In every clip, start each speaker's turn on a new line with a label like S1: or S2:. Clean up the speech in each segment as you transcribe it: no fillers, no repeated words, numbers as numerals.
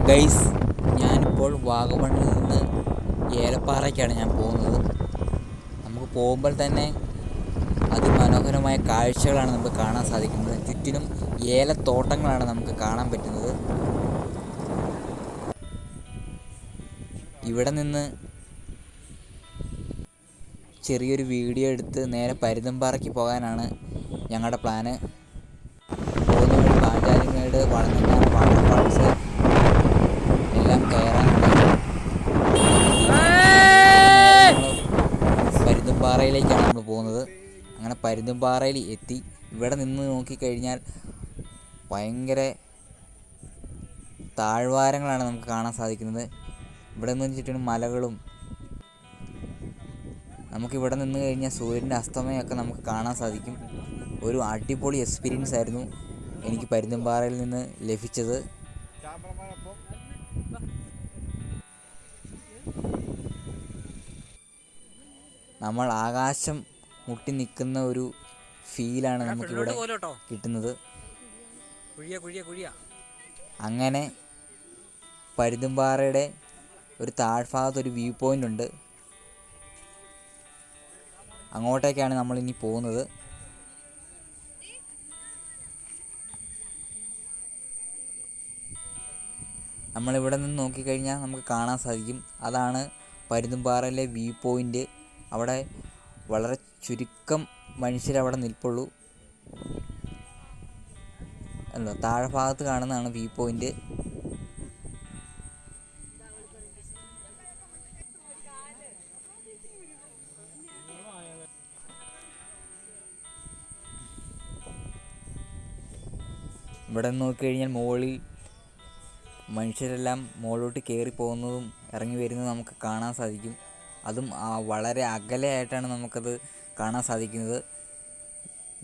S1: Guys, ഞാനിപ്പോൾ വാഗമണ്ണിൽ നിന്ന് ഏലപ്പാറയ്ക്കാണ് ഞാൻ പോകുന്നത്. നമുക്ക് പോകുമ്പോൾ തന്നെ അതിമനോഹരമായ കാഴ്ചകളാണ് നമുക്ക് കാണാൻ സാധിക്കുന്നത്. ചുറ്റിനും ഏലത്തോട്ടങ്ങളാണ് നമുക്ക് കാണാൻ പറ്റുന്നത്. ഇവിടെ നിന്ന് ചെറിയൊരു വീഡിയോ എടുത്ത് നേരെ പരുന്തുംപാറയ്ക്ക് പോകാനാണ് ഞങ്ങളുടെ പ്ലാന്. പോകുന്ന വഴി പാഞ്ചാലിമേട്, വളഞ്ഞങ്ങാനം വാട്ടർഫാൾസ് എല്ലാം കയറാനുണ്ട്. പരുന്തുംപാറയിലേക്കാണ് നമ്മൾ പോകുന്നത്. അങ്ങനെ പരുന്തുംപാറയിൽ എത്തി. ഇവിടെ നിന്ന് നോക്കിക്കഴിഞ്ഞാൽ ഭയങ്കര താഴ്വാരങ്ങളാണ് നമുക്ക് കാണാൻ സാധിക്കുന്നത്. ഇവിടെ നിന്ന് ചുറ്റിനും മലകളും. നമുക്കിവിടെ നിന്ന് കഴിഞ്ഞാൽ സൂര്യൻ്റെ അസ്തമയമൊക്കെ നമുക്ക് കാണാൻ സാധിക്കും. ഒരു അടിപൊളി എക്സ്പീരിയൻസ് ആയിരുന്നു എനിക്ക് പരുന്തുംപാറയിൽ നിന്ന് ലഭിച്ചത്. നമ്മൾ ആകാശം മുട്ടി നിൽക്കുന്ന ഒരു ഫീലാണ് നമുക്കിവിടെ കിട്ടുന്നത്. അങ്ങനെ പരുന്തുംപാറയുടെ ഒരു താഴ്ഭാഗത്തൊരു വ്യൂ പോയിൻ്റ് ഉണ്ട്. അങ്ങോട്ടേക്കാണ് നമ്മളിനി പോകുന്നത്. നമ്മളിവിടെ നിന്ന് നോക്കിക്കഴിഞ്ഞാൽ നമുക്ക് കാണാൻ സാധിക്കും. അതാണ് പരുന്തുംപാറയിലെ വ്യൂ പോയിൻ്റ്. അവിടെ വളരെ ചുരുക്കം മനുഷ്യരവിടെ നിൽപ്പുള്ളൂ. അല്ല, താഴെ ഭാഗത്ത് കാണുന്നതാണ് വ്യൂ പോയിൻ്റ്. ഇവിടെ നോക്കിക്കഴിഞ്ഞാൽ മുകളിൽ മനുഷ്യരെല്ലാം മുകളിലോട്ട് കയറി പോകുന്നതും ഇറങ്ങി വരുന്നതും നമുക്ക് കാണാൻ സാധിക്കും. അതും വളരെ അകലെയായിട്ടാണ് നമുക്കത് കാണാൻ സാധിക്കുന്നത്.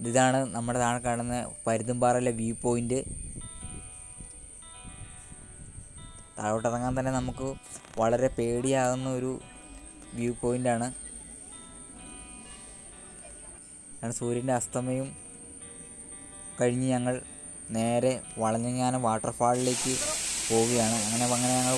S1: ഇതാണ് നമ്മുടെ താഴെ കാണുന്ന പരുന്തുംപാറയിലെ വ്യൂ പോയിൻ്റ്. താഴോട്ടിറങ്ങാൻ തന്നെ നമുക്ക് വളരെ പേടിയാകുന്ന ഒരു വ്യൂ പോയിൻ്റാണ്. സൂര്യൻ്റെ അസ്തമയം കഴിഞ്ഞ് ഞങ്ങൾ നേരെ വളഞ്ഞങ്ങാനം വാട്ടർഫാളിലേക്ക് പോവുകയാണ്. അങ്ങനെ ഞങ്ങൾ